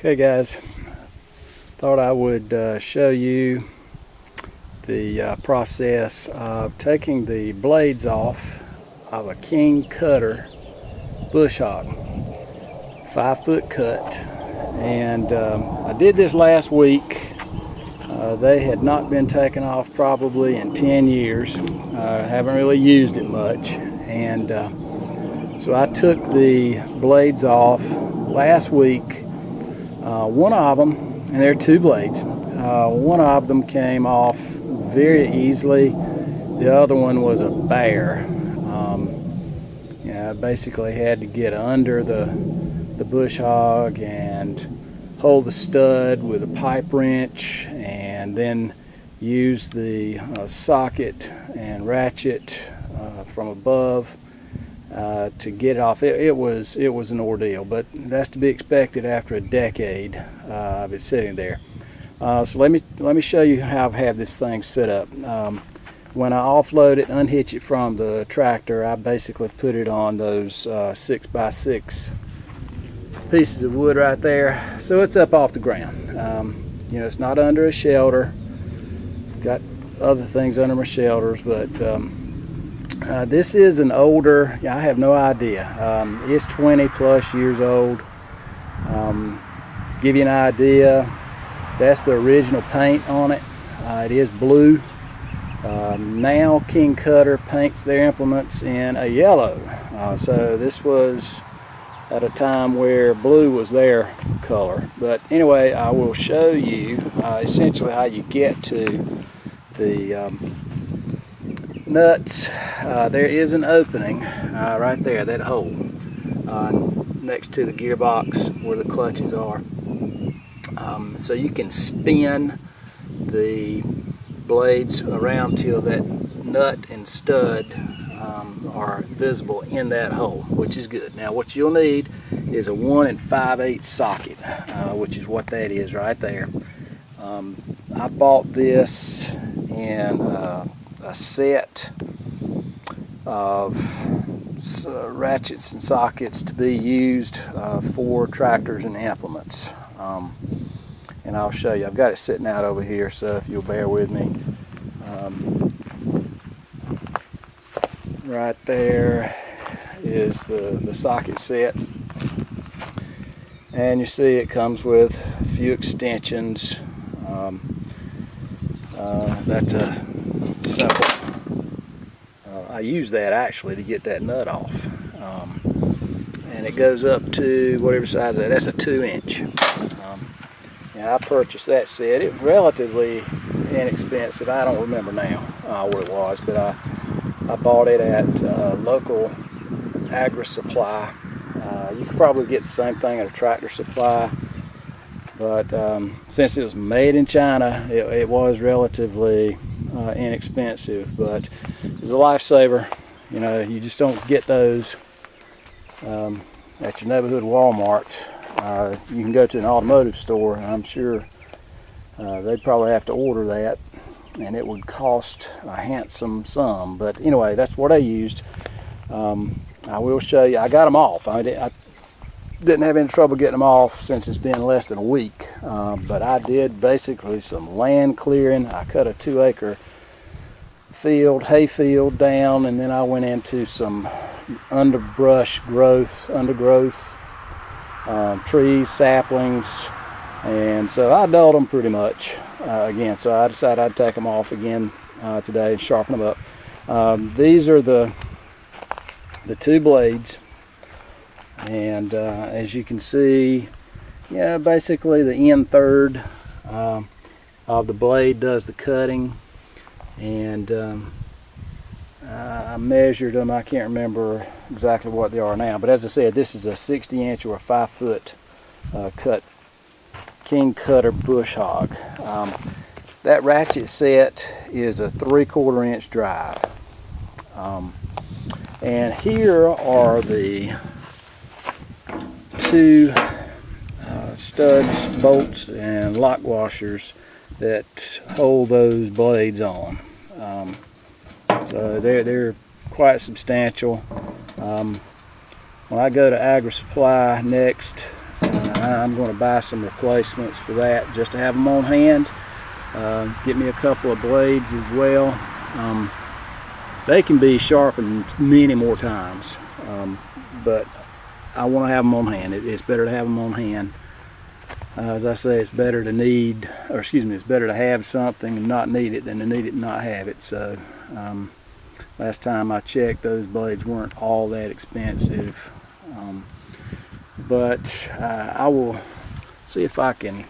Okay guys, thought I would show you the process of taking the blades off of a King Kutter bush hog, 5-foot cut. And I did this last week. They had not been taken off probably in 10 years. Haven't really used it much. And so I took the blades off last week. One of them, and there are two blades, one of them came off very easily. The other one was a bear. I basically had to get under the bush hog and hold the stud with a pipe wrench, and then use the socket and ratchet from above to get it off. It was an ordeal, but that's to be expected after a decade of it sitting there. So let me show you how I have this thing set up. When I offload it, unhitch it from the tractor, I basically put it on those 6x6 pieces of wood right there, so it's up off the ground. It's not under a shelter. Got other things under my shelters, but this is an older, I have no idea. It's 20 plus years old. Give you an idea, that's the original paint on it. It is blue. Now King Kutter paints their implements in a yellow. So this was at a time where blue was their color. But anyway, I will show you essentially how you get to the nuts. There is an opening right there, that hole next to the gearbox where the clutches are. So you can spin the blades around till that nut and stud are visible in that hole, which is good. Now what you'll need is a 1 5/8 socket, which is what that is right there. I bought this in a set of ratchets and sockets to be used for tractors and implements. And I'll show you. I've got it sitting out over here, so if you'll bear with me. Right there is the socket set. And you see it comes with a few extensions. That's a simple. I use that actually to get that nut off. And it goes up to whatever size that's a 2-inch. I purchased that set. It was relatively inexpensive. I don't remember now what it was, but I bought it at local agri supply. You could probably get the same thing at a Tractor Supply, but since it was made in China, it was relatively inexpensive. But it's a lifesaver. You just don't get those at your neighborhood Walmart. You can go to an automotive store, and I'm sure they'd probably have to order that, and it would cost a handsome sum. But anyway, that's what I used. I will show you. I got them off. I didn't have any trouble getting them off since it's been less than a week. But I did basically some land clearing. I cut a 2-acre field, hay field down, and then I went into some undergrowth, trees, saplings, and so I dulled them pretty much again. So I decided I'd take them off again today and sharpen them up. These are the two blades, and as you can see, basically the end third of the blade does the cutting, and I measured them. I can't remember exactly what they are now, but as I said, this is a 60-inch or a 5-foot cut King Kutter bush hog. That ratchet set is a 3/4 inch drive. And here are the two studs, bolts, and lock washers that hold those blades on. So they're quite substantial. When I go to agri supply next, I'm going to buy some replacements for that just to have them on hand. Get me a couple of blades as well. They can be sharpened many more times, but I want to have them on hand. It's better to have them on hand. As I say, it's better to have something and not need it than to need it and not have it. So last time I checked, those blades weren't all that expensive. But I will see if I can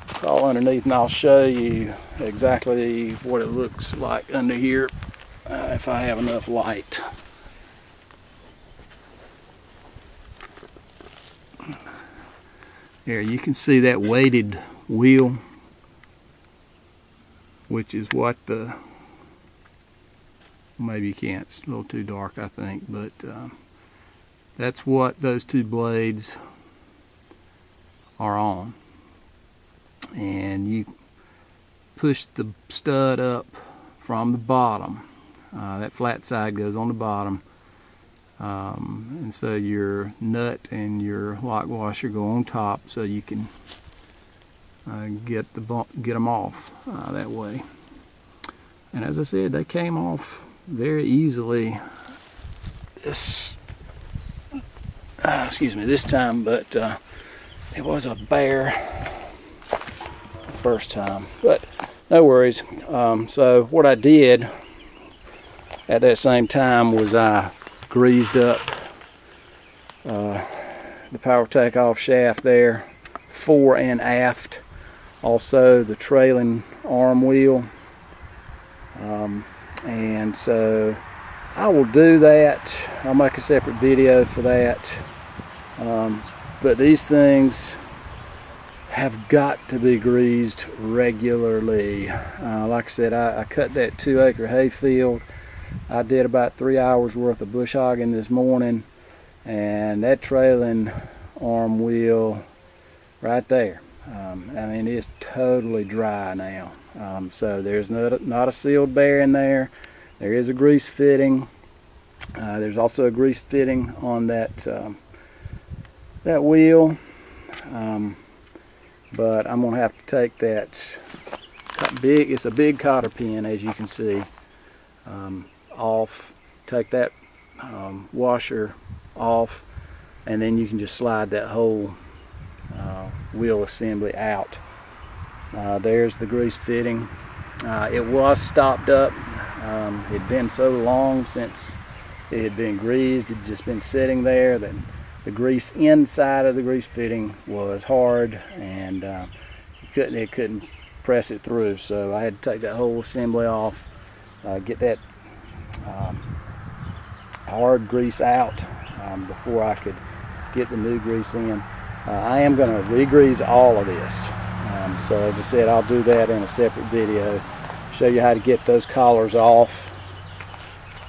crawl underneath and I'll show you exactly what it looks like under here if I have enough light. There, you can see that weighted wheel, which is what maybe you can't, it's a little too dark I think, but that's what those two blades are on. And you push the stud up from the bottom. That flat side goes on the bottom. And so your nut and your lock washer go on top, so you can get them off that way. And as I said, they came off very easily this time, but it was a bear first time, but no worries. So what I did at that same time was I greased up the power takeoff shaft there, fore and aft, also the trailing arm wheel, and so I will do that. I'll make a separate video for that, but these things have got to be greased regularly. Like I said, I cut that 2-acre hayfield. I did about 3 hours worth of bush hogging this morning, and that trailing arm wheel right there, I mean, it's totally dry now. So there's not a sealed bear in there. There is a grease fitting. There's also a grease fitting on that that wheel, but I'm gonna have to take that it's a big cotter pin, as you can see, off. Take that washer off, and then you can just slide that whole wheel assembly out. There's the grease fitting. It was stopped up. It had been so long since it had been greased, it had just been sitting there that the grease inside of the grease fitting was hard, and it couldn't press it through. So I had to take that whole assembly off, get that hard grease out before I could get the new grease in. I am going to re-grease all of this. So as I said, I'll do that in a separate video, show you how to get those collars off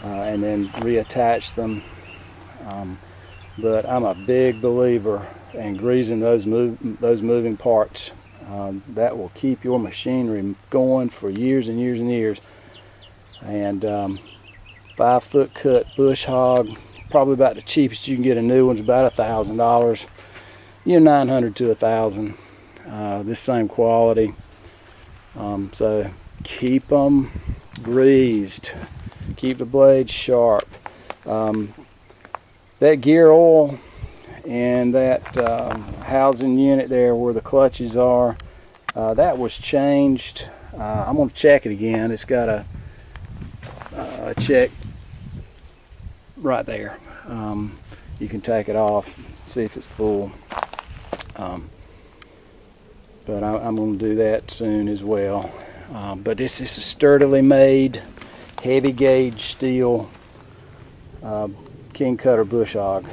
and then reattach them. But I'm a big believer in greasing those moving parts. That will keep your machinery going for years and years and years. And 5-foot cut bush hog, probably about the cheapest you can get a new one's about $1,000. You know, $900 to $1,000. This same quality. So keep them greased. Keep the blades sharp. That gear oil and that housing unit there where the clutches are, that was changed. I'm going to check it again. It's got a check right there. You can take it off, see if it's full. But I'm going to do that soon as well. But this is a sturdily made, heavy gauge steel King Kutter bush hog.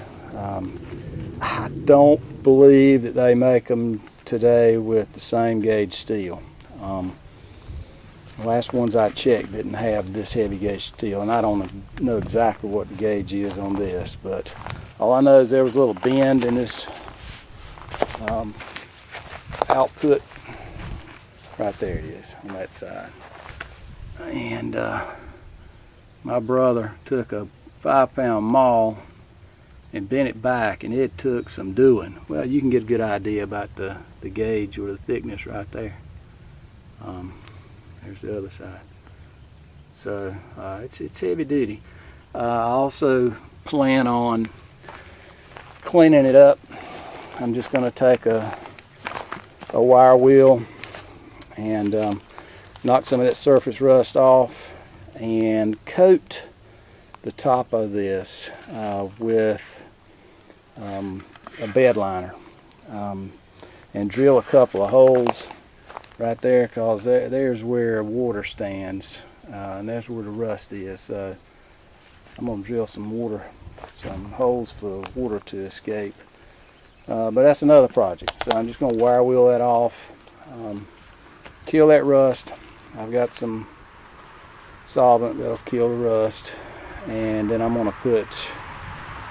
I don't believe that they make them today with the same gauge steel. The last ones I checked didn't have this heavy gauge steel, and I don't know exactly what the gauge is on this, but all I know is there was a little bend in this output. Right there it is on that side. And my brother took a 5-pound maul and bent it back, and it took some doing. Well, you can get a good idea about the gauge or the thickness right there. There's the other side. So it's heavy duty. I also plan on cleaning it up. I'm just going to take a wire wheel and knock some of that surface rust off and coat the top of this with a bed liner, and drill a couple of holes right there, because there's where water stands, and that's where the rust is. So I'm going to drill some holes for water to escape. But that's another project. So I'm just going to wire wheel that off, kill that rust. I've got some solvent that'll kill the rust, and then I'm going to put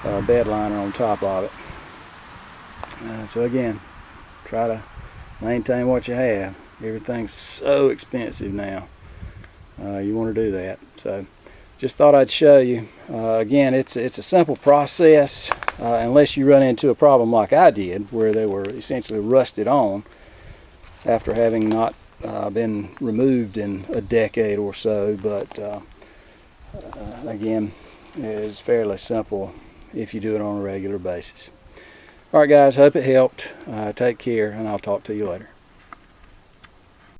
a bed liner on top of it. So again, try to maintain what you have. Everything's so expensive now. You want to do that. So just thought I'd show you. Again, it's a simple process, unless you run into a problem like I did, where they were essentially rusted on after having not been removed in a decade or so. But again, it's fairly simple if you do it on a regular basis. All right, guys, hope it helped. Take care, and I'll talk to you later.